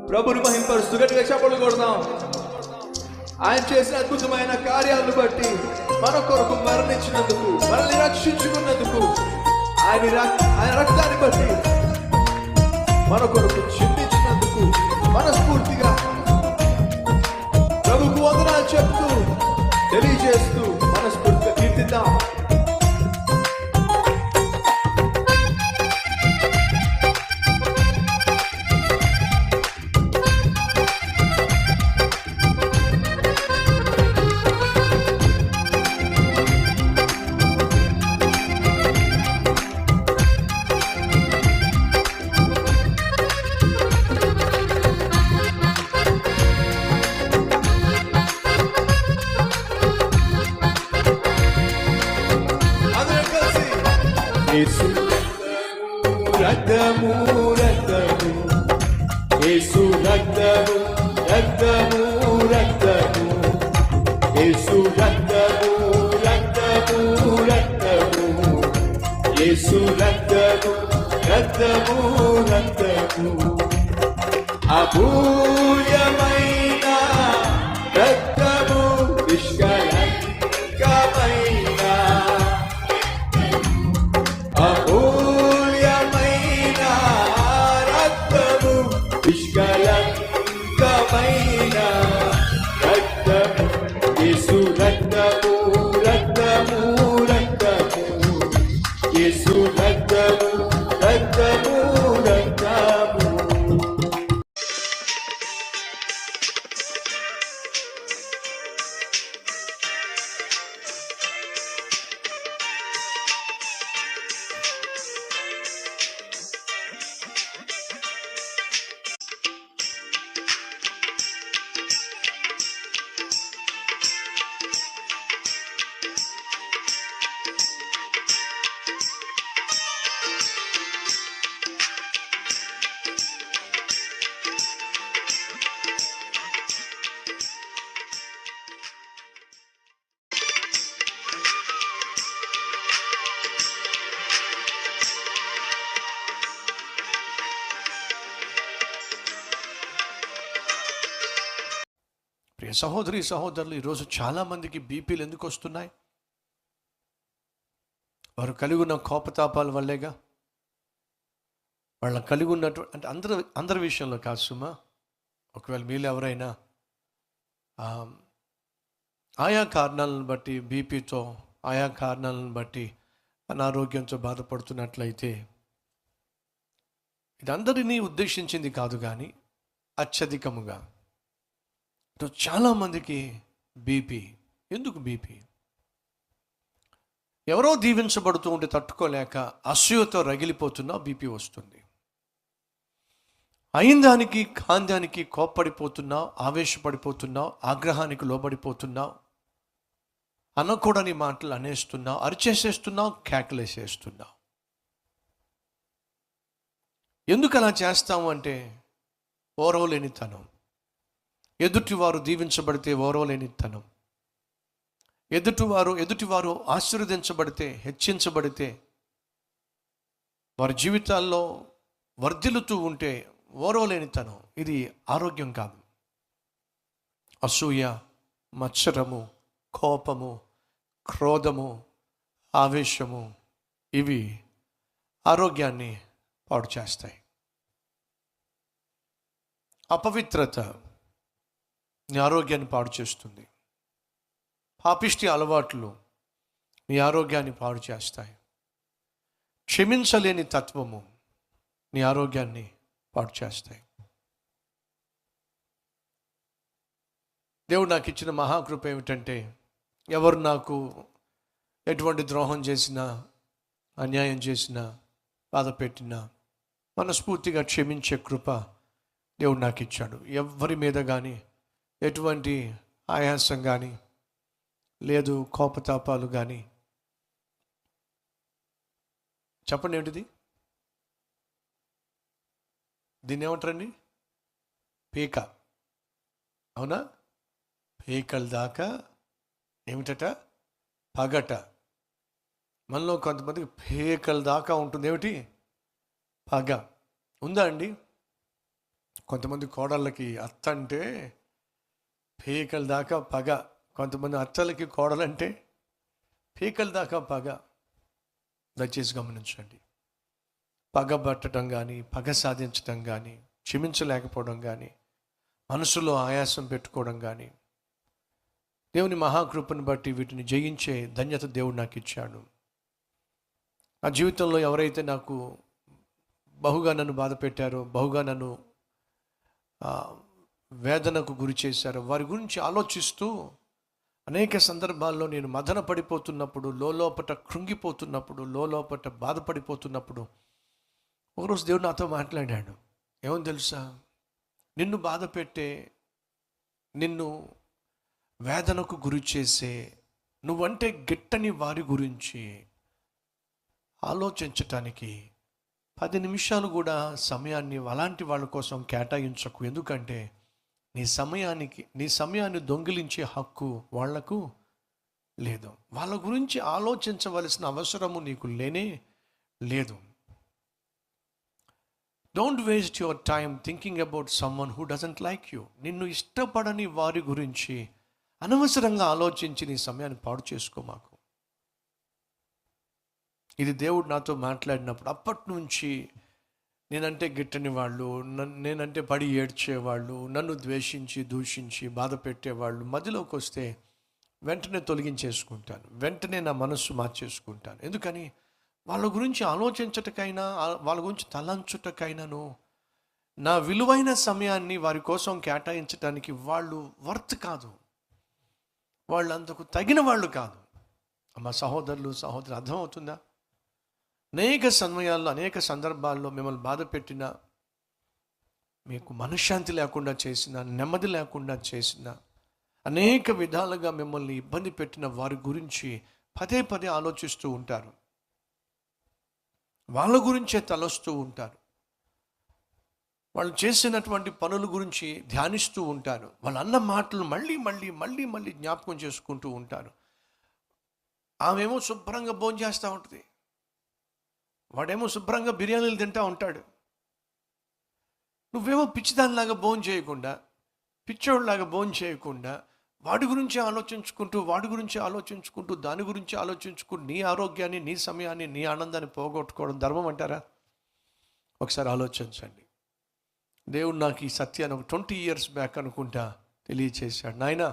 ప్రభుని మహింపరుస్తూ గట్టిగా చప్పట్లు కొడదాం. ఆయన చేసిన అద్భుతమైన కార్యాలను బట్టి, మన కొరకు మరణించినందుకు, మనల్ని రక్షించుకున్నందుకు, ఆయన రక్తాన్ని బట్టి మన కొరకు చిందించినందుకు మనస్ఫూర్తిగా ప్రభుకు వందనాలు చెప్తూ తెలియజేస్తూ మనస్ఫూర్తిగా కీర్తిద్దాం. యేసు రక్తము రక్తము, యేసు రక్తము రక్తము రక్తము, యేసు రక్తము రక్తము రక్తము, యేసు రక్తము రక్తము రక్తము, అమూల్యమైన రక్తము, నిష్కళంకమైన అమూల్యమైన రక్తము, నిష్కళంకమైన రక్తము, యేసు రక్తము రక్తము రక్తము, యేసు రక్తము రక్తము రక్తము. ప్రియ సహోదరి సహోదరులు, ఈరోజు చాలామందికి బీపీలు ఎందుకు వస్తున్నాయి? వారు కలిగి ఉన్న కోపతాపాల వల్లేగా. వాళ్ళని కలిగి ఉన్నటువంటి అంటే అందరి విషయంలో కాదు సుమా. ఒకవేళ మీలో ఎవరైనా ఆయా కారణాలను బట్టి బీపీతో, ఆయా కారణాలను బట్టి అనారోగ్యంతో బాధపడుతున్నట్లయితే, ఇది అందరినీ ఉద్దేశించింది కాదు, కానీ అత్యధికముగా చాలామందికి బీపీ. ఎందుకు బీపీ? ఎవరో దీవించబడుతూ ఉంటే తట్టుకోలేక అసూయతో రగిలిపోతున్నా బీపీ వస్తుంది. అయిన దానికి కాందానికి కోప్పడిపోతున్నావు, ఆవేశపడిపోతున్నావు, ఆగ్రహానికి లోబడిపోతున్నావు, అనకూడని మాటలు అనేస్తున్నావు, అరిచేసేస్తున్నావు, కేకలేసేస్తున్నావు. ఎందుకు అలా చేస్తాము అంటే ఓర్వలేనితనం. ఎదుటివారు దీవించబడితే ఓర్వలేనితనం. ఎదుటివారు ఆశీర్వదించబడితే, హెచ్చించబడితే, వారి జీవితాల్లో వర్ధిల్లుతూ ఉంటే ఓర్వలేనితనం. ఇది ఆరోగ్యం కాదు. అసూయ, మత్సరము, కోపము, క్రోధము, ఆవేశము ఇవి ఆరోగ్యాన్ని పాడు చేస్తాయి. అపవిత్రత నీ ఆరోగ్యాన్ని పాడు చేస్తుంది. పాపిష్టి అలవాట్లు నీ ఆరోగ్యాన్ని పాడు చేస్తాయి. క్షమించలేని తత్వము నీ ఆరోగ్యాన్ని పాడు చేస్తాయి. దేవుడు నాకు ఇచ్చిన మహాకృప ఏమిటంటే, ఎవరు నాకు ఎటువంటి ద్రోహం చేసినా, అన్యాయం చేసినా, బాధ పెట్టినా మనస్ఫూర్తిగా క్షమించే కృప దేవుడు నాకు ఇచ్చాడు. ఎవరి మీద కానీ ఎటువంటి ఆయాసం కానీ లేదు, కోపతాపాలు కానీ. చెప్పండి ఏంటిది? దీన్ని ఏమంటారండి? పీక. అవునా? పీకల దాకా ఏమిటట? పగట. మనలో కొంతమందికి పీకల దాకా ఉంటుంది. ఏమిటి? పగ. ఉందా అండి? కొంతమంది కోడళ్ళకి అత్త అంటే పీకల దాకా పగ, కొంతమంది అత్తలకి కోడలంటే పీకల దాకా పగ. దయచేసి గమనించండి. పగ పట్టడం కానీ, పగ సాధించడం కానీ, క్షమించలేకపోవడం కానీ, మనసులో ఆయాసం పెట్టుకోవడం కానీ, దేవుని మహాకృపను బట్టి వీటిని జయించే ధన్యత దేవుడు నాకు ఇచ్చాడు. నా జీవితంలో ఎవరైతే నాకు బహుగా నన్ను బాధ పెట్టారో, బహుగా నన్ను వేదనకు గురి చేశారో, వారి గురించి ఆలోచిస్తూ అనేక సందర్భాల్లో నేను మదన పడిపోతున్నప్పుడు, లోపట కృంగిపోతున్నప్పుడు, లోపట బాధపడిపోతున్నప్పుడు ఒకరోజు దేవుడు నాతో మాట్లాడాడు. ఏమని తెలుసా? నిన్ను బాధ పెట్టే, నిన్ను వేదనకు గురి చేసే, నువ్వంటే గిట్టని వారి గురించి ఆలోచించటానికి 10 నిమిషాలు కూడా సమయాన్ని అలాంటి వాళ్ళ కోసం కేటాయించకు. ఎందుకంటే నీ సమయాన్ని దొంగిలించే హక్కు వాళ్లకు లేదు. వాళ్ళ గురించి ఆలోచించవలసిన అవసరము నీకు లేనే లేదు. Don't waste your time thinking about someone who doesn't like you. నిన్ను ఇష్టపడని వారి గురించి అనవసరంగా ఆలోచించి నీ సమయాన్ని పాడు చేసుకో మాకు. ఇది దేవుడు నాతో మాట్లాడినప్పుడు అప్పటి నుంచి నేనంటే గిట్టని వాళ్ళు, నేనంటే పడి ఏడ్చేవాళ్ళు, నన్ను ద్వేషించి దూషించి బాధ పెట్టేవాళ్ళు మధ్యలోకి వస్తే వెంటనే తొలగించేసుకుంటాను, వెంటనే నా మనస్సు మార్చేసుకుంటాను. ఎందుకని? వాళ్ళ గురించి ఆలోచించటకైనా, వాళ్ళ గురించి తలంచుటకైనాను నా విలువైన సమయాన్ని వారి కోసం కేటాయించడానికి వాళ్ళు వర్త్ కాదు, వాళ్ళు అందుకు తగిన వాళ్ళు కాదు. మా సహోదరులు సహోదరు, అర్థమవుతుందా? అనేక సమయాల్లో, అనేక సందర్భాల్లో మిమ్మల్ని బాధ పెట్టిన, మీకు మనశ్శాంతి లేకుండా చేసిన, నెమ్మది లేకుండా చేసిన, అనేక విధాలుగా మిమ్మల్ని ఇబ్బంది పెట్టిన వారి గురించి పదే పదే ఆలోచిస్తూ ఉంటారు, వాళ్ళ గురించే తలొస్తూ ఉంటారు, వాళ్ళు చేసినటువంటి పనుల గురించి ధ్యానిస్తూ ఉంటారు, వాళ్ళు అన్న మాటలు మళ్ళీ మళ్ళీ మళ్ళీ మళ్ళీ జ్ఞాపకం చేసుకుంటూ ఉంటారు. ఆమెమో శుభ్రంగా భోజనం చేస్తూ ఉంటుంది, వాడేమో శుభ్రంగా బిర్యానీలు తింటూ ఉంటాడు. నువ్వేమో పిచ్చిదానిలాగా భోజనం చేయకుండా, పిచ్చోడిలాగా భోజనం చేయకుండా, వాడి గురించి ఆలోచించుకుంటూ దాని గురించి ఆలోచించుకుంటూ నీ ఆరోగ్యాన్ని, నీ సమయాన్ని, నీ ఆనందాన్ని పోగొట్టుకోవడం ధర్మం అంటారా? ఒకసారి ఆలోచించండి. దేవుడు నాకు ఈ సత్యాన్ని ఒక 20 years బ్యాక్ అనుకుంటా తెలియచేశాడు. నాయనా,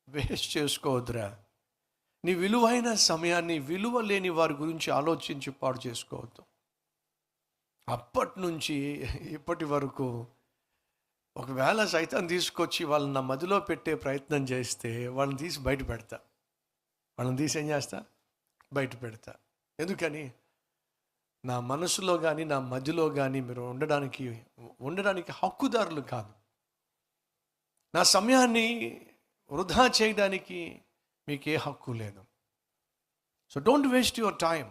వేస్ట్ చేసుకోవద్దురా. నీ విలువైన సమయాన్ని విలువ లేని వారి గురించి ఆలోచించి పాడు చేసుకోవద్దు. అప్పటి నుంచి ఇప్పటి వరకు ఒకవేళ సైతం తీసుకొచ్చి వాళ్ళని నా మధ్యలో పెట్టే ప్రయత్నం చేస్తే వాళ్ళని తీసి బయట పెడతా, ఏం చేస్తా? బయట పెడతా. ఎందుకని? నా మనసులో కానీ నా మధ్యలో కానీ మీరు ఉండడానికి హక్కుదారులు కాదు. నా సమయాన్ని వృధా చేయడానికి మీకే హక్కు లేదు. So don't waste your time.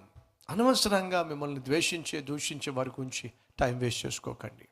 అనవసరంగా మిమ్మల్ని దూషించే వారి గురించి టైం వేస్ట్ చేసుకోకండి.